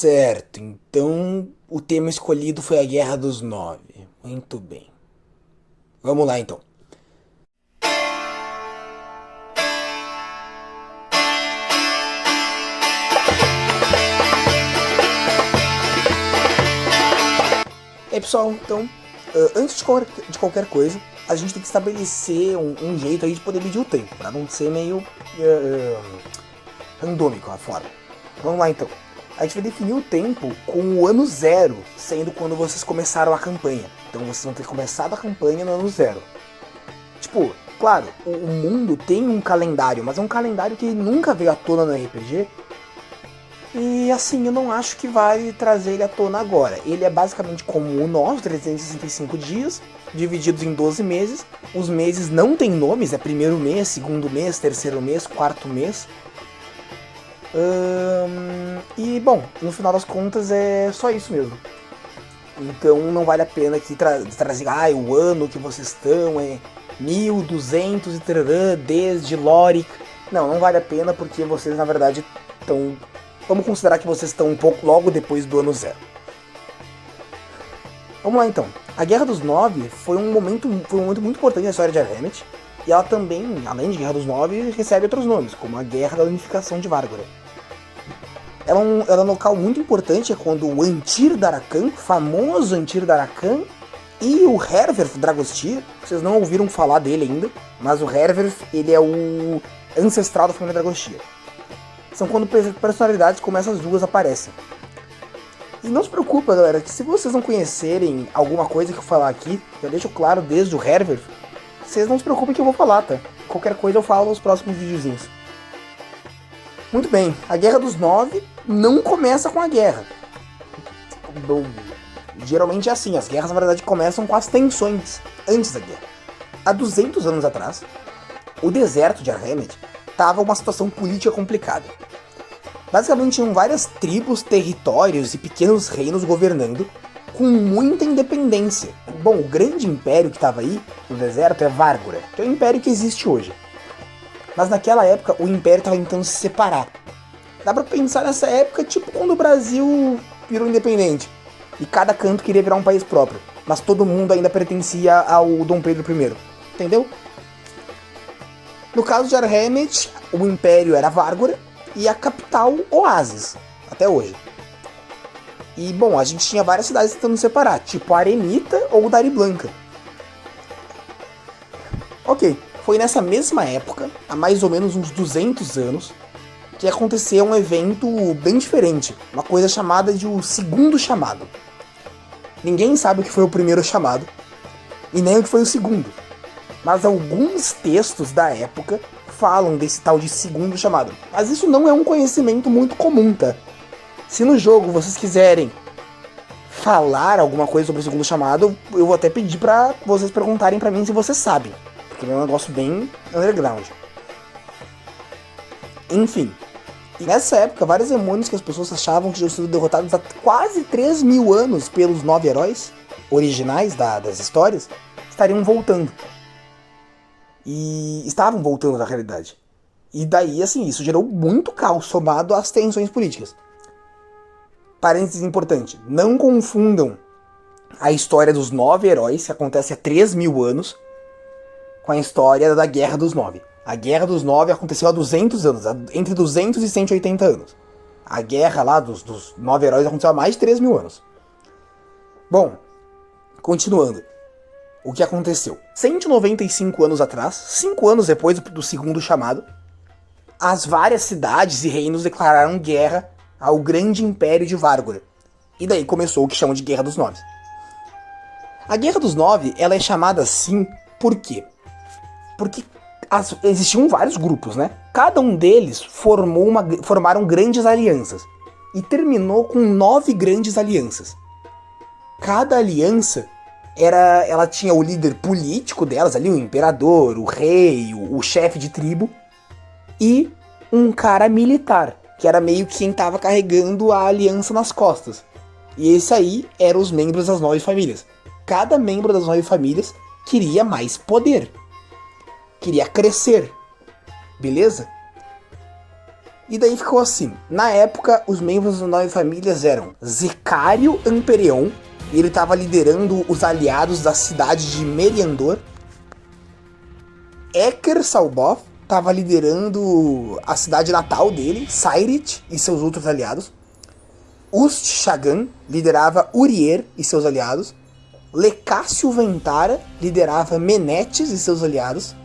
Certo, então o tema escolhido foi a Guerra dos Nove. Muito bem. Vamos lá então. E aí pessoal, então, antes de qualquer coisa, a gente tem que estabelecer um jeito aí de poder medir o tempo, para não ser meio randômico a forma. Vamos lá então. A gente vai definir o tempo com o ano zero, sendo quando vocês começaram a campanha. Então vocês vão ter começado a campanha no ano zero. Tipo, claro, o mundo tem um calendário, mas é um calendário que nunca veio à tona no RPG. E assim, eu não acho que vale trazer ele à tona agora. Ele é basicamente como o nosso, 365 dias, divididos em 12 meses. Os meses não têm nomes, é primeiro mês, segundo mês, terceiro mês, quarto mês. E bom, no final das contas é só isso mesmo. Então não vale a pena aqui trazer o ano que vocês estão é 1200 e tararã, desde Loric. Não vale a pena porque vocês na verdade estão... Vamos considerar que vocês estão um pouco logo depois do ano zero. Vamos lá então. A Guerra dos Nove foi um momento muito importante na história de Arremet. E ela também, além de Guerra dos Nove, recebe outros nomes, como a Guerra da Unificação de Várgora. Ela é um local muito importante, é quando o Antir Darakan, famoso Antir Darakan, e o Herverf Dragostir, vocês não ouviram falar dele ainda, mas o Herverf, ele é o ancestral da família Dragostir. São quando personalidades como essas duas aparecem. E não se preocupa, galera, que se vocês não conhecerem alguma coisa que eu falar aqui, já deixo claro desde o Herverf, vocês não se preocupem que eu vou falar, tá? Qualquer coisa eu falo nos próximos videozinhos. Muito bem, a Guerra dos Nove não começa com a guerra. Bom, geralmente é assim, as guerras na verdade começam com as tensões antes da guerra. Há 200 anos atrás, o deserto de Arremet estava uma situação política complicada. Basicamente tinham várias tribos, territórios e pequenos reinos governando com muita independência. Bom, o grande império que estava aí no deserto é Várgora, que é o império que existe hoje. Mas naquela época o império estava tentando se separar. Dá pra pensar nessa época tipo quando o Brasil virou independente e cada canto queria virar um país próprio, mas todo mundo ainda pertencia ao Dom Pedro I. Entendeu? No caso de Arremet, o império era Várgora e a capital Oasis, até hoje. E bom, a gente tinha várias cidades tentando separar, tipo Arenita ou Dari Blanca. Ok, foi nessa mesma época, há mais ou menos uns 200 anos, que aconteceu um evento bem diferente, uma coisa chamada de o Segundo Chamado. Ninguém sabe o que foi o primeiro chamado, e nem o que foi o segundo. Mas alguns textos da época falam desse tal de Segundo Chamado. Mas isso não é um conhecimento muito comum, tá? Se no jogo vocês quiserem falar alguma coisa sobre o Segundo Chamado, eu vou até pedir pra vocês perguntarem pra mim se vocês sabem. Porque é um negócio bem underground. Enfim. E nessa época, vários demônios que as pessoas achavam que tinham sido derrotados há quase 3.000 anos pelos 9 heróis originais das histórias, estariam voltando. E estavam voltando na realidade. E daí, assim, isso gerou muito caos somado às tensões políticas. Parênteses importante, não confundam a história dos 9 heróis, que acontece há 3.000 anos, com a história da Guerra dos Nove. A Guerra dos Nove aconteceu há 200 anos, entre 200 e 180 anos. A guerra lá dos 9 heróis aconteceu há mais de 3.000 anos. Bom, continuando. O que aconteceu? 195 anos atrás, 5 anos depois do Segundo Chamado, as várias cidades e reinos declararam guerra ao grande império de Várgora. E daí começou o que chamam de Guerra dos Nove. A Guerra dos Nove, ela é chamada assim por quê? Porque existiam vários grupos, né? Cada um deles formaram grandes alianças. E terminou com 9 grandes alianças. Cada aliança ela tinha o líder político delas ali, o imperador, o rei, o chefe de tribo, e um cara militar, que era meio que quem estava carregando a aliança nas costas. E esse aí eram os membros das 9 famílias. Cada membro das 9 famílias queria mais poder. Queria crescer. Beleza? E daí ficou assim. Na época, os membros das 9 famílias eram Zicário Amperion, e ele estava liderando os aliados da cidade de Meriandor. Eker Salboth estava liderando a cidade natal dele, Cyrith e seus outros aliados. Ust Shagan liderava Urier e seus aliados. Lecácio Ventara liderava Menetes e seus aliados.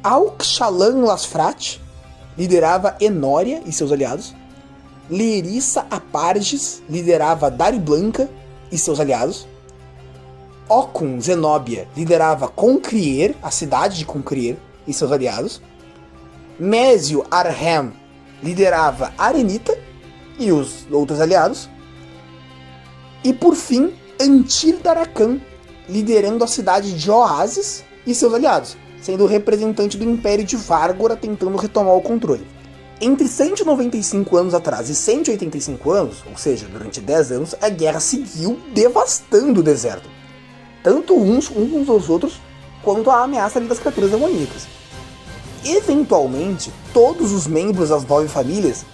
Alkshalan Lasfrat liderava Enória e seus aliados. Lerissa Aparges liderava Dariblanca e seus aliados. Ocun Zenóbia liderava Concrier, a cidade de Concrier e seus aliados. Mésio Arhem liderava Arenita e os outros aliados. E por fim, Antir Darakan liderando a cidade de Oasis e seus aliados, sendo o representante do Império de Várgora tentando retomar o controle. Entre 195 anos atrás e 185 anos, ou seja, durante 10 anos, a guerra seguiu devastando o deserto. Tanto uns aos outros, quanto a ameaça ali das criaturas demoníacas. Eventualmente, todos os membros das 9 famílias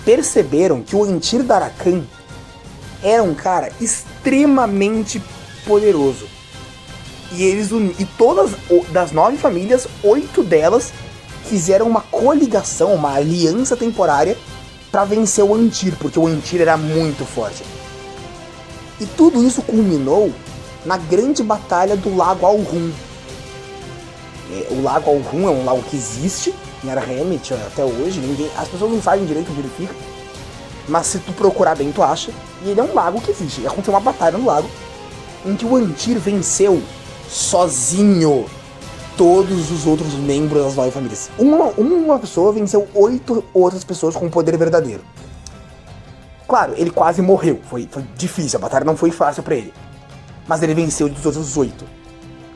perceberam que o Antir Darakan era um cara extremamente poderoso. E todas das 9 famílias, 8 delas fizeram uma coligação, uma aliança temporária para vencer o Antir, porque o Antir era muito forte. E tudo isso culminou na grande batalha do Lago Alrun. O Lago Alrun é um lago que existe em Arhemet até hoje, as pessoas não sabem direito onde ele fica, mas se tu procurar bem tu acha, e ele é um lago que existe. E aconteceu uma batalha no lago em que o Antir venceu sozinho todos os outros membros das 9 famílias. Uma pessoa venceu 8 outras pessoas com poder verdadeiro. Claro, ele quase morreu, foi difícil, a batalha não foi fácil pra ele. Mas ele venceu dos outros 8.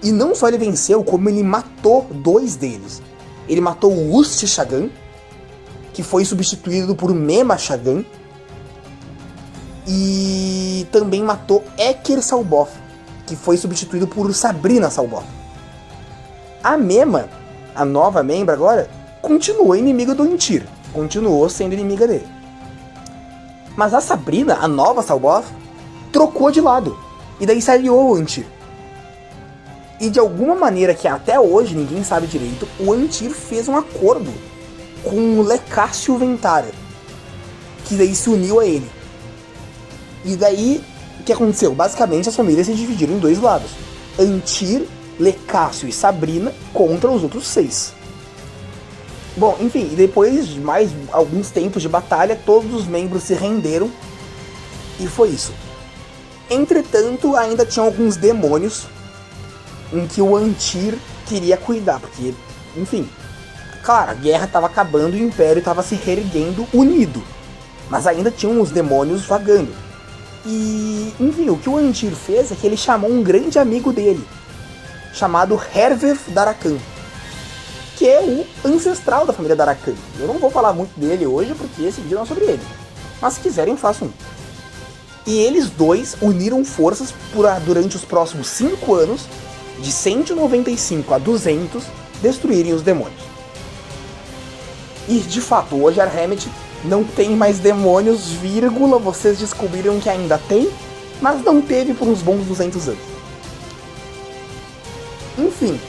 E não só ele venceu, como ele matou 2 deles. Ele matou o Ust Shagan, que foi substituído por Mema Shagan, e também matou Eker Salboth, que foi substituído por Sabrina Salboth. A Mema, a nova membra agora, continuou inimiga do Antir, continuou sendo inimiga dele. Mas a Sabrina, a nova Salboth, trocou de lado, e daí se aliou ao Antir. E de alguma maneira que até hoje ninguém sabe direito, o Antir fez um acordo com o Lecácio Ventara, que daí se uniu a ele. E daí, o que aconteceu? Basicamente as famílias se dividiram em 2 lados. Antir, Lecácio e Sabrina contra os outros 6. Bom, enfim, depois de mais alguns tempos de batalha, todos os membros se renderam e foi isso. Entretanto, ainda tinham alguns demônios em que o Antir queria cuidar, porque, enfim, claro, a guerra estava acabando e o Império estava se reerguendo unido, mas ainda tinham os demônios vagando. E, enfim, o que o Antir fez é que ele chamou um grande amigo dele, chamado Herveth Darakan, que é o ancestral da família Darakan. Eu não vou falar muito dele hoje, porque esse vídeo não é sobre ele, mas se quiserem, façam. E eles dois uniram forças durante os próximos 5 anos, de 195 a 200, destruírem os demônios. E, de fato, hoje Arhemet não tem mais demônios, vírgula, vocês descobriram que ainda tem, mas não teve por uns bons 200 anos. Enfim,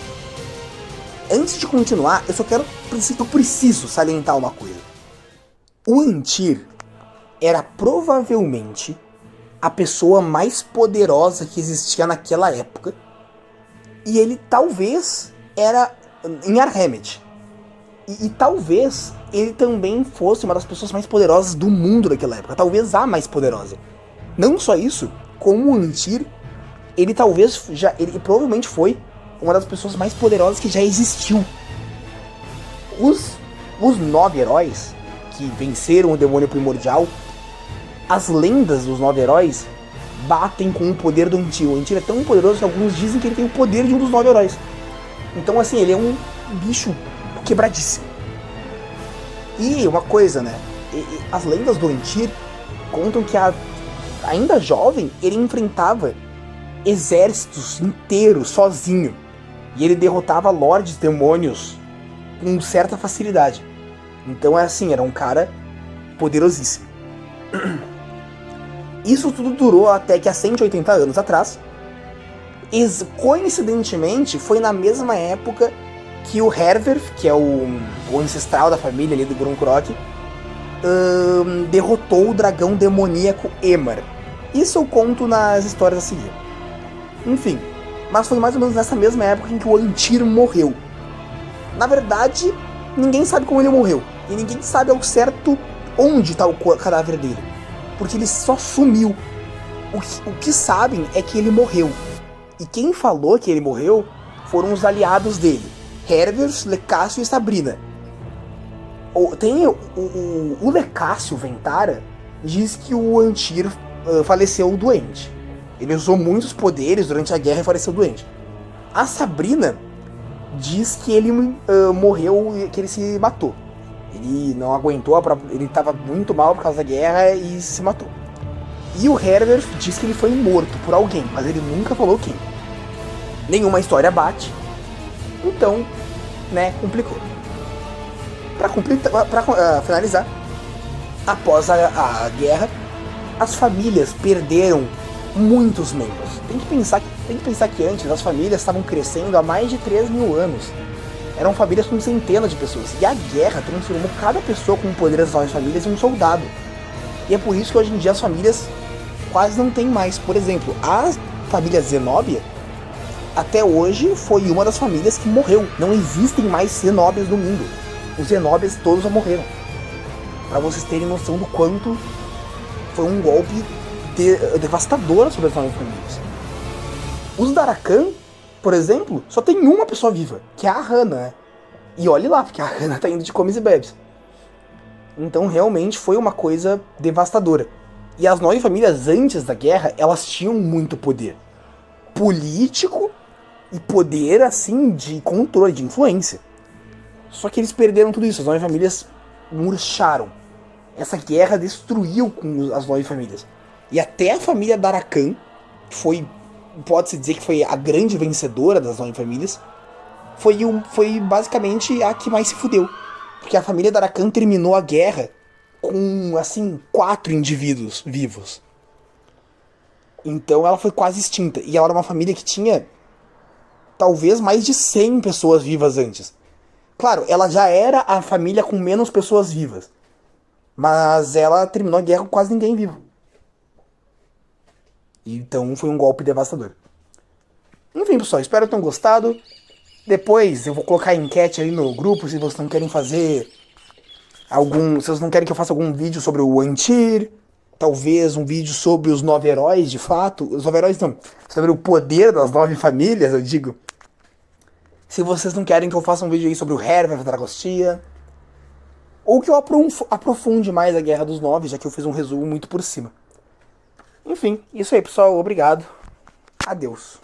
antes de continuar, eu preciso salientar uma coisa. O Antir era provavelmente a pessoa mais poderosa que existia naquela época, e ele talvez era em Arhemet. E talvez ele também fosse uma das pessoas mais poderosas do mundo daquela época. Talvez a mais poderosa. Não só isso, como o Antir, ele provavelmente foi uma das pessoas mais poderosas que já existiu. Os 9 heróis que venceram o demônio primordial, as lendas dos 9 heróis batem com o poder do Antir. O Antir é tão poderoso que alguns dizem que ele tem o poder de um dos 9 heróis. Então, assim, ele é um bicho quebradíssimo. E uma coisa, né? As lendas do Antir contam que, ainda jovem, ele enfrentava exércitos inteiros sozinho. E ele derrotava lordes demônios com certa facilidade. Então é assim, era um cara poderosíssimo. Isso tudo durou até que há 180 anos atrás. Coincidentemente, foi na mesma época que o Herwerth, que é o ancestral da família ali do Grunkrok, derrotou o dragão demoníaco Emar. Isso eu conto nas histórias a seguir. Enfim, mas foi mais ou menos nessa mesma época em que o Antir morreu. Na verdade, ninguém sabe como ele morreu. E ninguém sabe ao certo onde está o cadáver dele. Porque ele só sumiu. O que sabem é que ele morreu. E quem falou que ele morreu foram os aliados dele. Herwerth, Lecácio e Sabrina. Tem o Lecácio Ventara diz que o Antir faleceu doente. Ele usou muitos poderes durante a guerra e faleceu doente. A Sabrina diz que ele morreu, que ele se matou. Ele não aguentou, ele estava muito mal por causa da guerra e se matou. E o Herwerth diz que ele foi morto por alguém, mas ele nunca falou quem. Nenhuma história bate. Então, né, complicou. Pra finalizar, após a guerra, as famílias perderam muitos membros. Tem que pensar que antes as famílias estavam crescendo há mais de 3 mil anos. Eram famílias com centenas de pessoas. E a guerra transformou cada pessoa com o poder das novas famílias em um soldado. E é por isso que hoje em dia as famílias quase não tem mais. Por exemplo, a família Zenobia, até hoje, foi uma das famílias que morreu. Não existem mais Zenóbias no mundo. Os Zenóbias todos já morreram. Pra vocês terem noção do quanto foi um golpe devastador sobre as novas famílias. Os Darakan, por exemplo, só tem uma pessoa viva, que é a Hana, né? E olhe lá, porque a Hana tá indo de comes e bebes. Então realmente foi uma coisa devastadora. E as 9 famílias antes da guerra, elas tinham muito poder político e poder, assim, de controle, de influência. Só que eles perderam tudo isso, as 9 famílias murcharam. Essa guerra destruiu com as 9 famílias. E até a família Darakan, que pode-se dizer que foi a grande vencedora das 9 famílias, foi basicamente a que mais se fudeu. Porque a família Darakan terminou a guerra com, assim, 4 indivíduos vivos. Então ela foi quase extinta. E ela era uma família que tinha talvez mais de 100 pessoas vivas antes. Claro, ela já era a família com menos pessoas vivas. Mas ela terminou a guerra com quase ninguém vivo. Então foi um golpe devastador. Enfim, pessoal, espero que tenham gostado. Depois eu vou colocar a enquete aí no grupo se vocês não querem fazer se vocês não querem que eu faça algum vídeo sobre o Antir, talvez um vídeo sobre os 9 heróis, de fato. Os 9 heróis não, sobre o poder das 9 famílias, eu digo. Se vocês não querem que eu faça um vídeo aí sobre o Herwerth da Dragostea, ou que eu aprofunde mais a Guerra dos 9, já que eu fiz um resumo muito por cima. Enfim, isso aí, pessoal. Obrigado. Adeus.